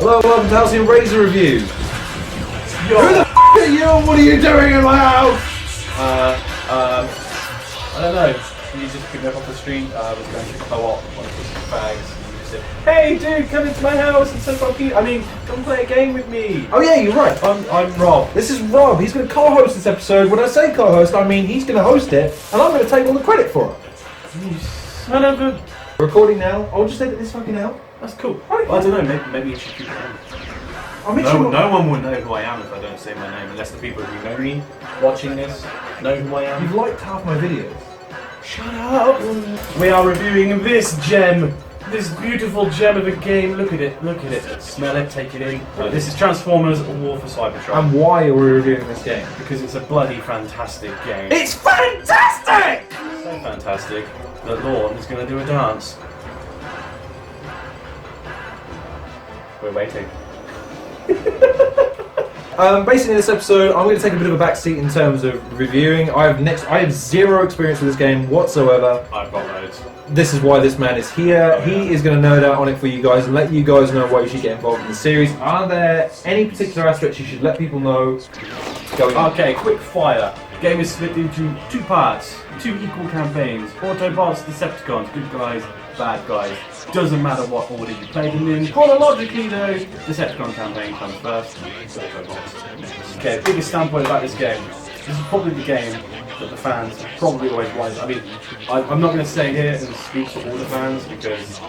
Hello, welcome to Halcyon Razor Review. Yo. Who the f*** are you and what are you doing in my house? I don't know. You just picked me up off the street. I was going to co-op, one of the bags, and you said, "Hey, dude, come into my house and come play a game with me." Oh yeah, you're right. I'm Rob. This is Rob. He's going to co-host this episode. When I say co-host, I mean he's going to host it, and I'm going to take all the credit for it. You son of a... Recording now. I'll just edit this fucking out. That's cool. Well, I don't know. Maybe you should keep it on. No one will know who I am if I don't say my name, unless the people who know me watching this know who I am. You've liked half my videos. Shut up! We are reviewing this gem. This beautiful gem of a game. Look at it. Look at it. Smell it. Take it in. This is Transformers: War for Cybertron. And why are we reviewing this game? Because it's a bloody fantastic game. It's fantastic! So fantastic that Lorne is going to do a dance. We're waiting. Basically in this episode, I'm going to take a bit of a backseat in terms of reviewing. I have zero experience with this game whatsoever. I've got loads. This is why this man is here. He is going to nerd out on it for you guys and let you guys know why you should get involved in the series. Are there any particular aspects you should let people know going on? Okay, quick fire. The game is split into two parts, two equal campaigns. Autobots, Decepticons, good guys, bad guys. Doesn't matter what order you play them in. Chronologically though, Decepticon campaign comes first. Autobots. Okay, biggest standpoint about this game. This is probably the game that the fans probably always wanted. I mean, I'm not going to stay here and speak for all the fans because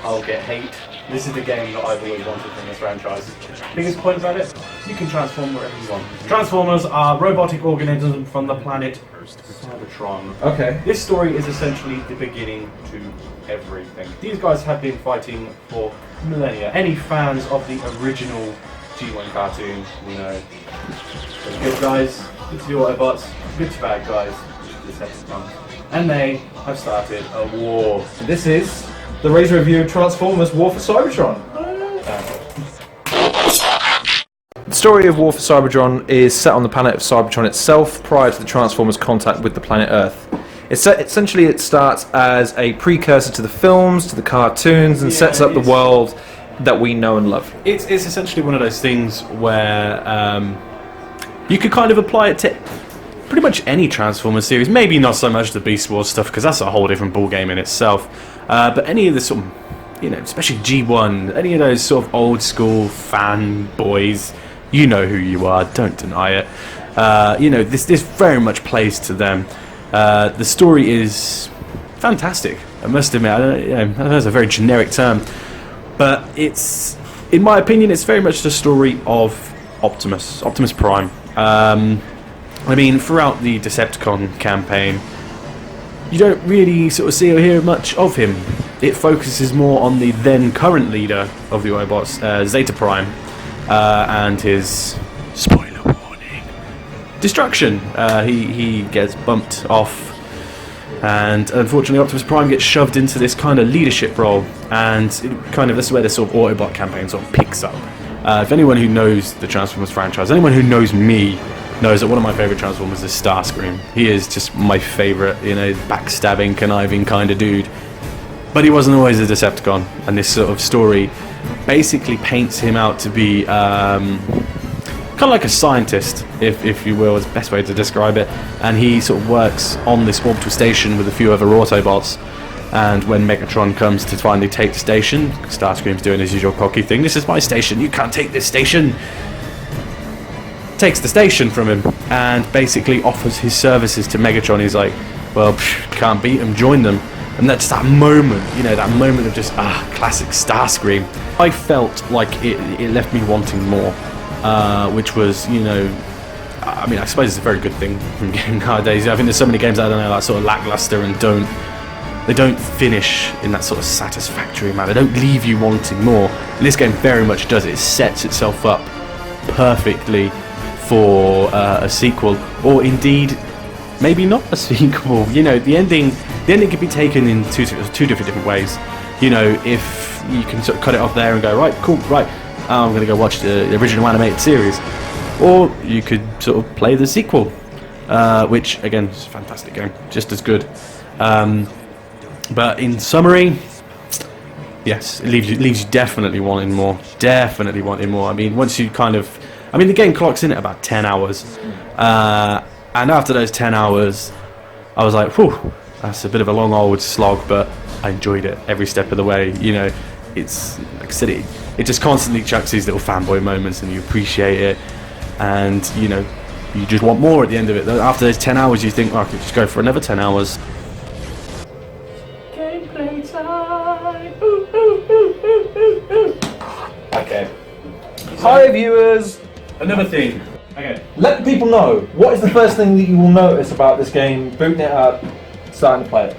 I'll get hate. This is the game that I've always wanted from this franchise. Biggest point about it, you can transform wherever you want. Transformers are robotic organisms from the planet Cybertron. Okay. This story is essentially the beginning to everything. These guys have been fighting for millennia. Any fans of the original G1 cartoon, you know, the good guys, good to the Autobots, good to bad guys, the Decepticons. And they have started a war. This is the Razor Review of Transformers: War for Cybertron. The story of War for Cybertron is set on the planet of Cybertron itself prior to the Transformers' contact with the planet Earth. Essentially, it starts as a precursor to the films, to the cartoons, and sets up the world that we know and love. It's essentially one of those things where you could kind of apply it to pretty much any Transformers series. Maybe not so much the Beast Wars stuff, because that's a whole different ballgame in itself. But any of the sort of, you know, especially G1, any of those sort of old school fanboys, you know who you are, don't deny it. You know, this very much plays to them. The story is fantastic, I must admit. I know that's a very generic term, but it's, in my opinion, it's very much the story of Optimus Prime. I mean, throughout the Decepticon campaign, you don't really sort of see or hear much of him. It focuses more on the then current leader of the Autobots, Zeta Prime, and his, spoiler warning, destruction. He gets bumped off, and unfortunately Optimus Prime gets shoved into this kind of leadership role, and this is where this sort of Autobot campaign sort of picks up. If anyone who knows the Transformers franchise, anyone who knows me, knows that one of my favourite Transformers is Starscream. He is just my favourite, you know, backstabbing, conniving kind of dude. But he wasn't always a Decepticon, and this sort of story basically paints him out to be kind of like a scientist, if you will, is the best way to describe it. And he sort of works on this orbital station with a few other Autobots. And when Megatron comes to finally take the station, Starscream's doing his usual cocky thing. This is my station, you can't take this station. Takes the station from him and basically offers his services to Megatron. He's like, well, can't beat him, join them. And that's that moment, you know, that moment of just, classic Starscream. I felt like it left me wanting more, which was, you know, I mean, I suppose it's a very good thing from game nowadays. I think there's so many games, I don't know, like sort of lackluster and they don't finish in that sort of satisfactory manner. They don't leave you wanting more. And this game very much does. It sets itself up perfectly for a sequel, or indeed maybe not a sequel. You know, the ending could be taken in two different ways. You know, if you can sort of cut it off there and go, right, cool, right, I'm going to go watch the original animated series, or you could sort of play the sequel, which again is a fantastic game, just as good. But in summary, Yes, it leaves you definitely wanting more. Definitely wanting more. I mean, once you kind of... I mean, the game clocks in at about 10 hours. And after those 10 hours, I was like, whew, that's a bit of a long old slog, but I enjoyed it every step of the way. You know, it's, like I said, it just constantly chucks these little fanboy moments and you appreciate it. And, you know, you just want more at the end of it. After those 10 hours, you think, oh, I could just go for another 10 hours. Gameplay time! Ooh, ooh, ooh, ooh, ooh, ooh. Okay. Hi viewers! Another thing. Okay. Let the people know, what is the first thing that you will notice about this game, booting it up, starting to play it?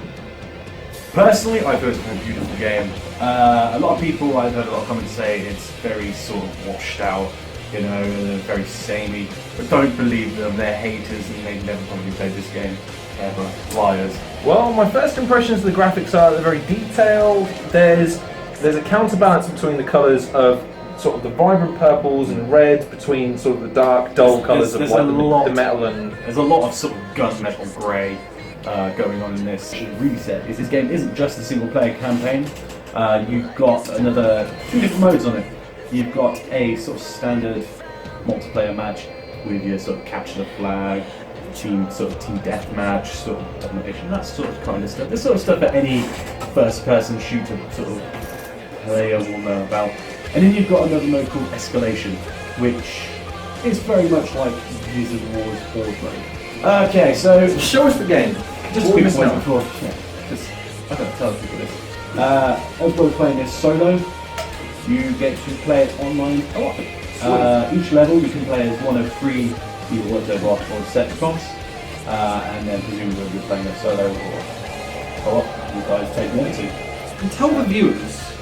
Personally, I thought it's a very beautiful game. A lot of people, I've heard a lot of comments say it's very sort of washed out, you know, very samey. But don't believe them, they're haters and they've never probably played this game ever. Liars. Well, my first impressions of the graphics are they're very detailed. There's a counterbalance between the colours of sort of the vibrant purples and red between sort of the dark, dull colours of like the metal and... There's a lot of sort of gunmetal grey going on in this. What really said is this game isn't just a single player campaign. You've got two different modes on it. You've got a sort of standard multiplayer match with your sort of capture the flag, team deathmatch, sort of domination, that sort of kind of stuff. The sort of stuff that any first-person shooter sort of player will know about. And then you've got another mode called Escalation, which is very much like Gears of War's Horde mode. Okay, so Show us the game. just a quick point before, because I don't tell people this. Everybody's playing this solo. You get to play it online a lot. Each level you can play as one of three, either World or Decepticons, and then presumably you're playing it solo or co-op. You guys take liberty. And tell the viewers,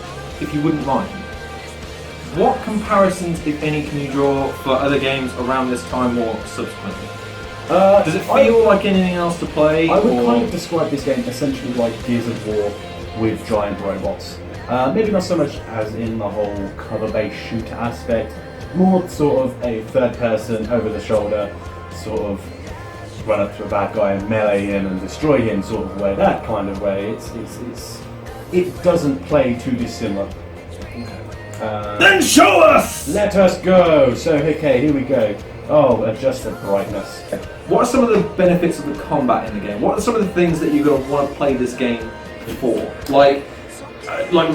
if you wouldn't mind, what comparisons, if any, can you draw for other games around this time or subsequently? Does it feel like anything else to play? I would kind of describe this game essentially like Gears of War with giant robots. Maybe not so much as in the whole cover-based shooter aspect, more sort of a third-person, over-the-shoulder, sort of run up to a bad guy and melee him and destroy him sort of way. That kind of way. It doesn't play too dissimilar. Then show us! Let us go! So, okay, here we go. Oh, adjust the brightness. What are some of the benefits of the combat in the game? What are some of the things that you're going to want to play this game for? Like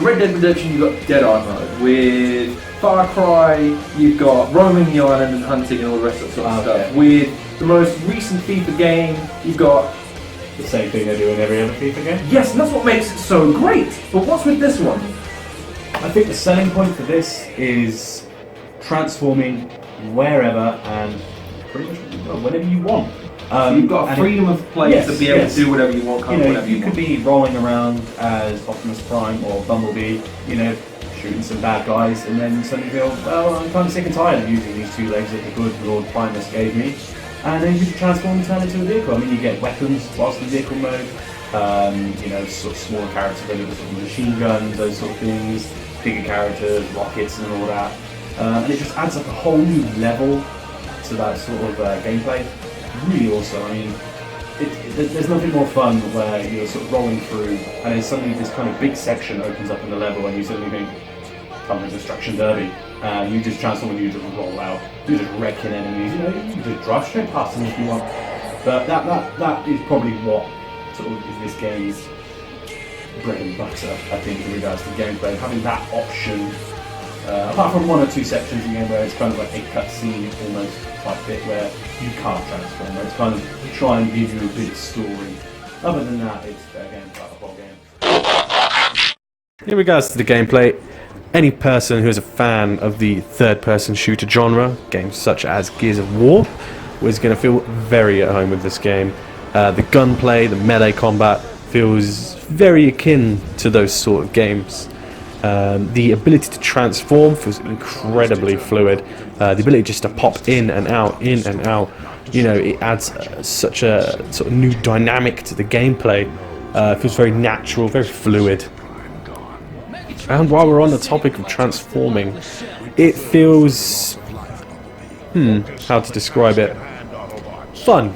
Red Dead Redemption, you've got Dead Eye mode. With Far Cry, you've got roaming the island and hunting and all the rest of that sort of stuff. With the most recent FIFA game, you've got the same thing they do in every other FIFA game? Yes, and that's what makes it so great. But what's with this one? I think the selling point for this is transforming wherever and pretty much whenever you want. So you've got a freedom of play to be able to do whatever you want, whatever you could be rolling around as Optimus Prime or Bumblebee, you know, shooting some bad guys, and then suddenly feel, well, I'm kind of sick and tired of using these two legs that the good Lord Primus gave me. And then you can transform and turn into a vehicle. I mean, you get weapons whilst in vehicle mode, you know, sort of smaller characters, whether it's machine guns, those sort of things, bigger characters, rockets and all that. And it just adds like a whole new level to that sort of gameplay. Really awesome. I mean, there's nothing more fun where you're sort of rolling through and then suddenly this kind of big section opens up in the level and you suddenly think, come to Destruction Derby. You just transform and you just roll out. You're just wrecking enemies, you know, you can just drive straight past them if you want. But that is probably what sort of is this game's bread and butter, I think, in regards to gameplay. Having that option, apart from one or two sections in the game where it's kind of like a cutscene almost type bit where you can't transform, where it's kind of try and give you a big story. Other than that, it's again like the whole game. In regards to the gameplay, any person who is a fan of the third-person shooter genre, games such as Gears of War, was going to feel very at home with this game. The gunplay, the melee combat feels very akin to those sort of games. The ability to transform feels incredibly fluid. The ability just to pop in and out, you know, it adds such a sort of new dynamic to the gameplay. It feels very natural, very fluid. And while we're on the topic of transforming, it feels... how to describe it? Fun.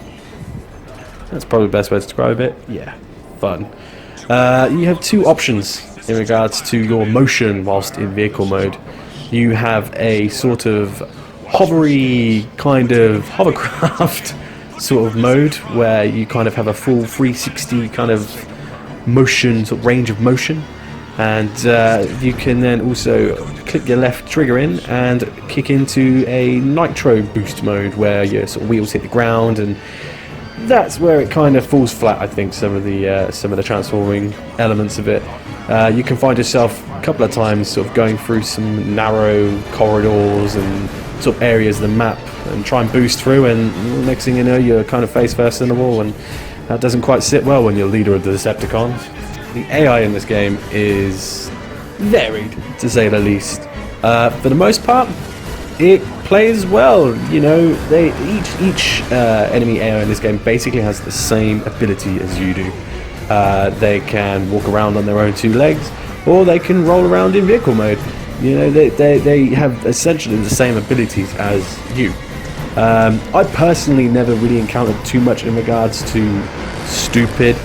That's probably the best way to describe it. Yeah, fun. You have two options in regards to your motion whilst in vehicle mode. You have a sort of hovery kind of hovercraft sort of mode where you kind of have a full 360 kind of motion, sort of range of motion, and you can then also click your left trigger in and kick into a nitro boost mode where your sort of wheels hit the ground, and that's where it kind of falls flat. I think some of the transforming elements of it. You can find yourself a couple of times sort of going through some narrow corridors and sort of areas of the map and try and boost through, and next thing you know you're kind of face first in the wall, and that doesn't quite sit well when you're leader of the Decepticons. The AI in this game is varied, to say the least. For the most part, it plays well. You know, each enemy AI in this game basically has the same ability as you do. They can walk around on their own two legs, or they can roll around in vehicle mode. You know, they have essentially the same abilities as you. I personally never really encountered too much in regards to stupid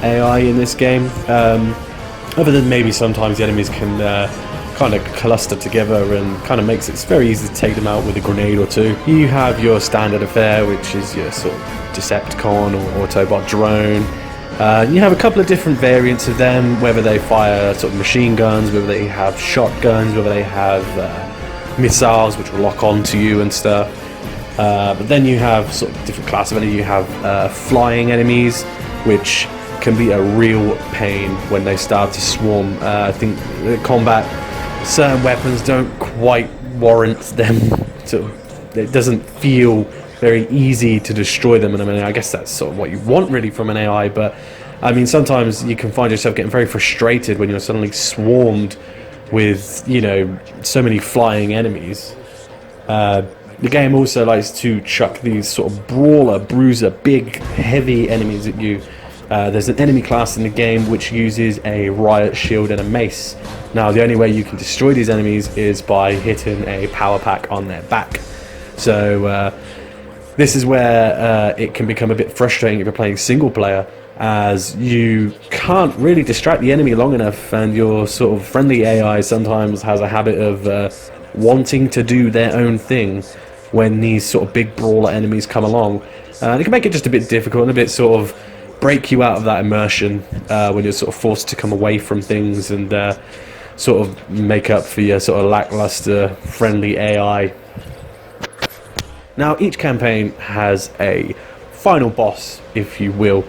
AI in this game, other than maybe sometimes the enemies can kind of cluster together and kind of makes it very easy to take them out with a grenade or two. You have your standard affair, which is your sort of Decepticon or Autobot drone. You have a couple of different variants of them, whether they fire sort of machine guns, whether they have shotguns, whether they have missiles which will lock onto you and stuff. But then you have sort of different class of enemies. You have flying enemies, which can be a real pain when they start to swarm. I think the combat, certain weapons don't quite warrant them to. It doesn't feel very easy to destroy them, and I mean, I guess that's sort of what you want really from an AI, but I mean, sometimes you can find yourself getting very frustrated when you're suddenly swarmed with, you know, so many flying enemies. The game also likes to chuck these sort of brawler, bruiser, big, heavy enemies at you. There's an enemy class in the game which uses a riot shield and a mace. Now, the only way you can destroy these enemies is by hitting a power pack on their back. So this is where it can become a bit frustrating if you're playing single player, as you can't really distract the enemy long enough, and your sort of friendly AI sometimes has a habit of wanting to do their own thing when these sort of big brawler enemies come along. It can make it just a bit difficult and a bit sort of break you out of that immersion when you're sort of forced to come away from things and sort of make up for your sort of lackluster friendly AI. Now, each campaign has a final boss, if you will,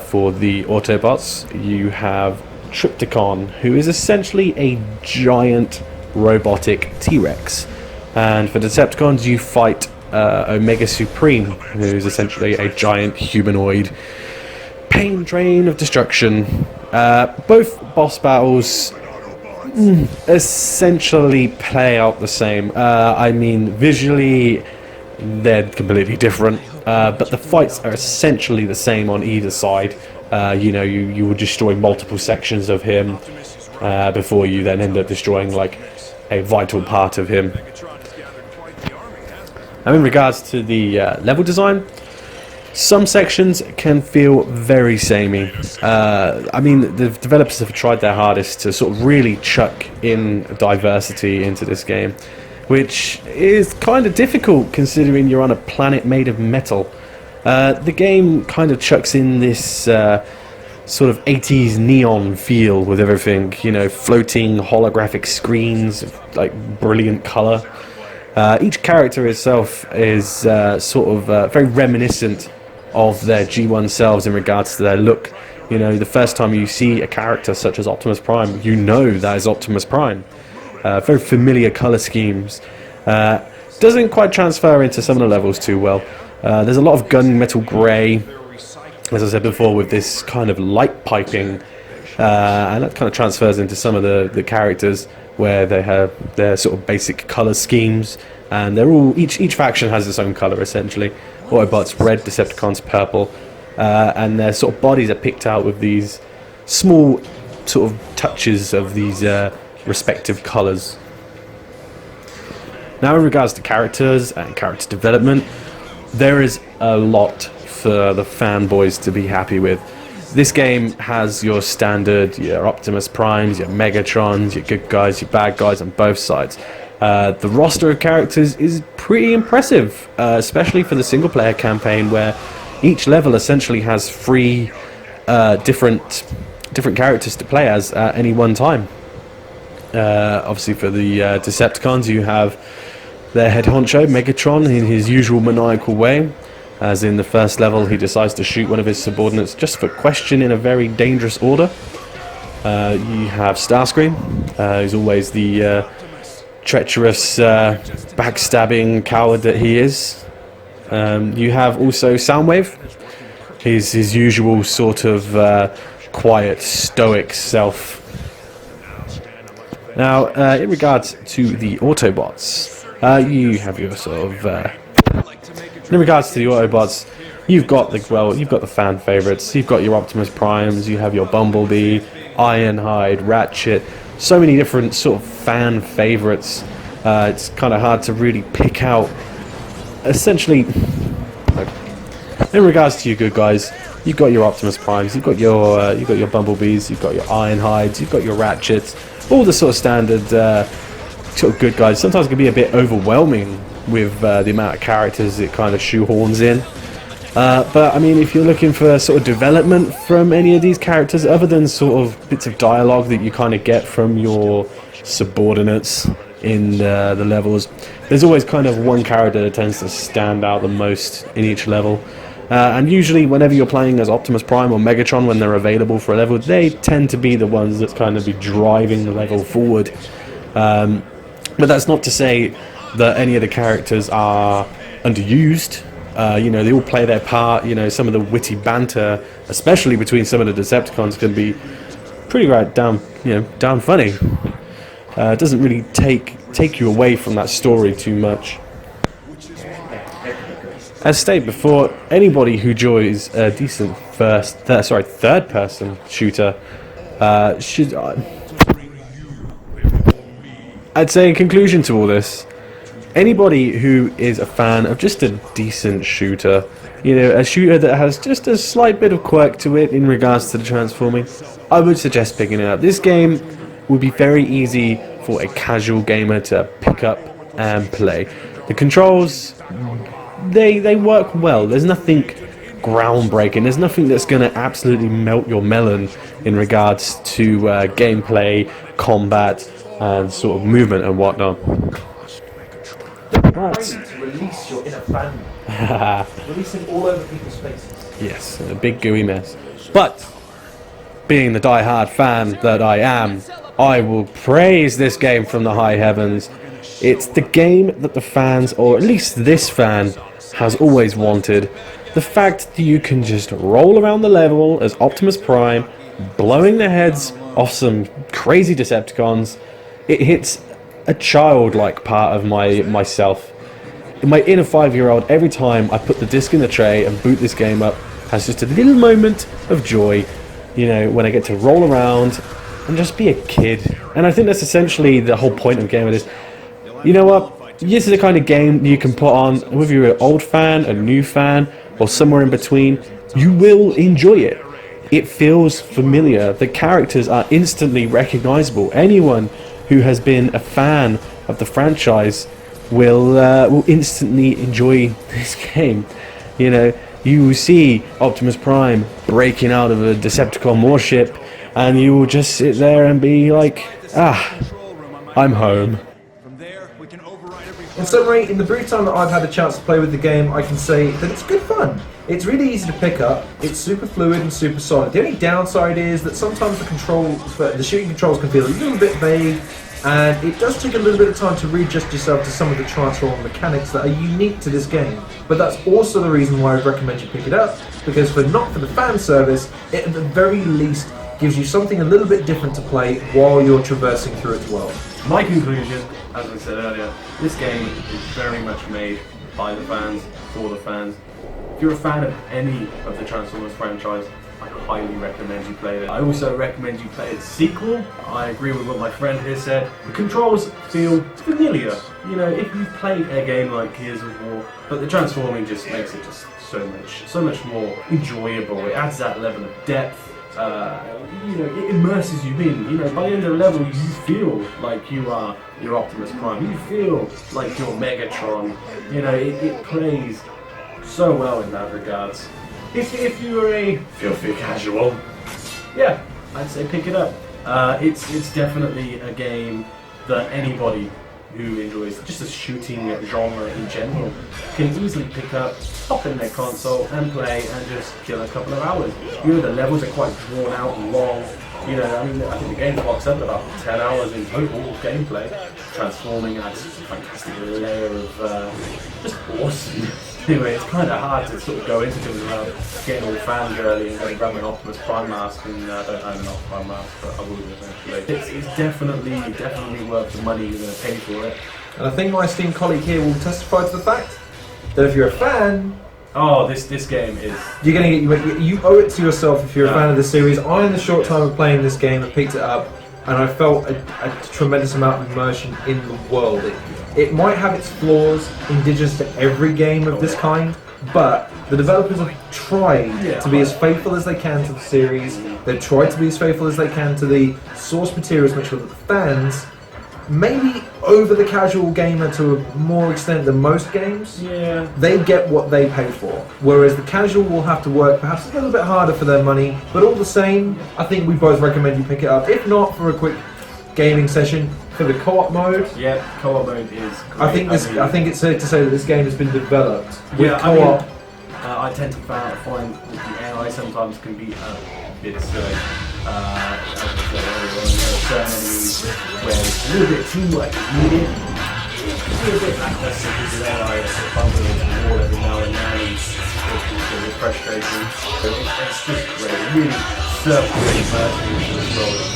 for the Autobots. You have Trypticon, who is essentially a giant robotic T-Rex. And for Decepticons, you fight Omega Supreme, who is essentially a giant humanoid pain train of destruction. Both boss battles essentially play out the same. I mean, visually they're completely different, but the fights are essentially the same on either side. You know, you will destroy multiple sections of him before you then end up destroying like a vital part of him. Now, in regards to the level design, some sections can feel very samey. I mean, the developers have tried their hardest to sort of really chuck in diversity into this game, which is kind of difficult considering you're on a planet made of metal. The game kind of chucks in this sort of 80s neon feel with everything, you know, floating holographic screens, like brilliant colour. Each character itself is sort of very reminiscent of their G1 selves in regards to their look. You know, the first time you see a character such as Optimus Prime, you know that is Optimus Prime. Very familiar colour schemes. Doesn't quite transfer into some of the levels too well. There's a lot of gunmetal grey, as I said before, with this kind of light piping, and that kind of transfers into some of the characters where they have their sort of basic colour schemes, and they're all each faction has its own colour essentially. Autobots red, Decepticons purple, and their sort of bodies are picked out with these small sort of touches of these respective colours. Now, in regards to characters and character development, there is a lot for the fanboys to be happy with. This game has your standard, your Optimus Primes, your Megatrons, your good guys, your bad guys on both sides. The roster of characters is pretty impressive, especially for the single player campaign, where each level essentially has 3 different characters to play as at any one time. Obviously for the Decepticons, you have their head honcho, Megatron, in his usual maniacal way. As in the first level, he decides to shoot one of his subordinates just for question in a very dangerous order. You have Starscream, who's always the treacherous, backstabbing coward that he is. You have also Soundwave, his usual sort of quiet, stoic self. Now, in regards to the Autobots, you have your sort of... in regards to the Autobots, you've got the fan favourites. You've got your Optimus Primes, you have your Bumblebee, Ironhide, Ratchet, so many different sort of fan favourites. It's kind of hard to really pick out. Essentially, in regards to your good guys, you've got your Optimus Primes, you've got your Bumblebees, you've got your Ironhides, you've got your Ratchets, all the sort of standard sort of good guys. Sometimes it can be a bit overwhelming with the amount of characters it kind of shoehorns in. But I mean, if you're looking for sort of development from any of these characters, other than sort of bits of dialogue that you kind of get from your subordinates in the levels, there's always kind of one character that tends to stand out the most in each level. And usually whenever you're playing as Optimus Prime or Megatron, when they're available for a level, they tend to be the ones that kind of be driving the level forward. But that's not to say that any of the characters are underused. You know, they all play their part. You know, some of the witty banter, especially between some of the Decepticons, can be pretty down funny. It doesn't really take you away from that story too much. As stated before, anybody who enjoys a decent third-person shooter should. I'd say in conclusion to all this, anybody who is a fan of just a decent shooter, you know, a shooter that has just a slight bit of quirk to it in regards to the transforming, I would suggest picking it up. This game would be very easy for a casual gamer to pick up and play. The controls, they work well. There's nothing groundbreaking. There's nothing that's going to absolutely melt your melon in regards to gameplay, combat, and sort of movement and whatnot. To release your inner fandom. Release it all over people's faces. Yes, a big gooey mess. But, being the die-hard fan that I am, I will praise this game from the high heavens. It's the game that the fans, or at least this fan, has always wanted. The fact that you can just roll around the level as Optimus Prime, blowing the heads off some crazy Decepticons, it hits a childlike part of myself. My inner 5-year-old, every time I put the disc in the tray and boot this game up, has just a little moment of joy, you know, when I get to roll around and just be a kid. And I think that's essentially the whole point of the game. It is, you know what, this is the kind of game you can put on, whether you're an old fan, a new fan, or somewhere in between, you will enjoy it. It feels familiar. The characters are instantly recognizable. Anyone who has been a fan of the franchise will instantly enjoy this game. You know, you will see Optimus Prime breaking out of a Decepticon warship, and you will just sit there and be like, I'm home. In summary, in the brief time that I've had a chance to play with the game, I can say that it's good fun. It's really easy to pick up, it's super fluid and super solid. The only downside is that sometimes the shooting controls can feel a little bit vague, and it does take a little bit of time to readjust yourself to some of the transform mechanics that are unique to this game. But that's also the reason why I'd recommend you pick it up, because not for the fan service, it at the very least gives you something a little bit different to play while you're traversing through its world. My conclusion, as I said earlier, this game is very much made by the fans, for the fans. If you're a fan of any of the Transformers franchise, I highly recommend you play it. I also recommend you play the sequel. I agree with what my friend here said. The controls feel familiar. You know, if you've played a game like Gears of War, but the transforming just makes it just so much more enjoyable. It adds that level of depth. You know, it immerses you in. You know, by the end of the level, you feel like you are your Optimus Prime. You feel like you're Megatron. You know, it plays so well in that regards. If you're a filthy casual, yeah, I'd say pick it up. It's definitely a game that anybody who enjoys just the shooting genre in general can easily pick up, pop in their console and play and just kill a couple of hours. You know, the levels are quite drawn out and long. You know, I mean, I think the game clocks up at about 10 hours in total gameplay. Transforming adds a fantastic layer of just awesomeness. Anyway, it's kind of hard to sort of go into things without getting all fangirly and going grab an Optimus Prime mask, and I don't own an Optimus Prime mask, but I will do eventually. It's definitely worth the money you're going to pay for it. And I think my esteemed colleague here will testify to the fact that if you're a fan, oh, this game is... you're going to get you owe it to yourself if you're a fan of the series. I, in the short time of playing this game, have picked it up, and I felt a tremendous amount of immersion in the world. It might have its flaws, indigenous to every game of this kind, but the developers have tried to be as faithful as they can to the series. They've tried to be as faithful as they can to the source materials, make sure that the fans, maybe over the casual gamer to a more extent than most games, they get what they pay for. Whereas the casual will have to work perhaps a little bit harder for their money, but all the same, I think we both recommend you pick it up. If not for a quick gaming session, for the co-op mode. Yeah, co-op mode is great. I think it's safe to say that this game has been developed with co-op. I tend to find that the AI sometimes can be a bit silly. As I said earlier on, there are certain enemies where it's a little bit too much needed. It's a bit lackluster because the AI is bumping into the wall every now and then, and it's a bit frustrating. So it's just great. It really serves to immerse you into this world of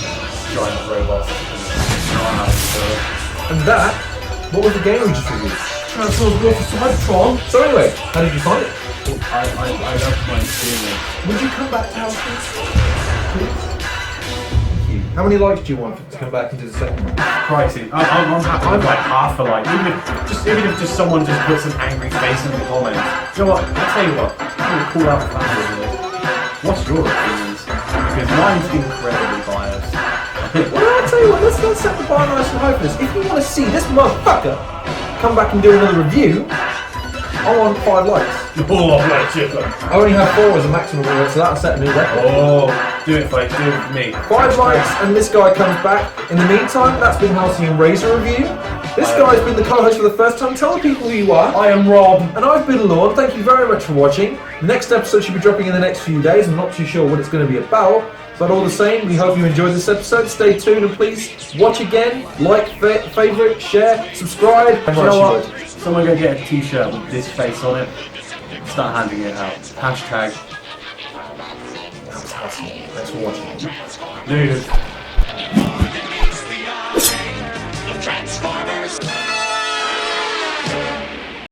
giant robots. And that, what was the game we just reviewed? Transformers War for Cybertron. So anyway, how did you find it? I loved my experience. Would you come back to Halcyon? Thank you. How many likes do you want to come back and do the second one? Pricey. I'm happy with like half a like. Even if just someone just puts an angry face in the comments. You know what? I'll tell you what. I'm going to call out the fans. What's your opinions? Because mine's incredibly biased. Well, I'll tell you what, let's set the bar nice and high for this. If you want to see this motherfucker come back and do another review, I want 5 likes. Oh, I only have 4 as a maximum, so that'll set a new record. Oh, do it, folks, do it for me. 5 likes and this guy comes back. In the meantime, that's been Halcyon Razor Review. This guy's been the co-host for the first time. Tell the people who you are. I am Rob. And I've been Lorne. Thank you very much for watching. The next episode should be dropping in the next few days. I'm not too sure what it's going to be about. But all the same, we hope you enjoyed this episode. Stay tuned and please watch again, like, favourite, share, subscribe. And you know what? Someone go get a t-shirt with this face on it. Start handing it out. Hashtag. Thanks for watching. Dude.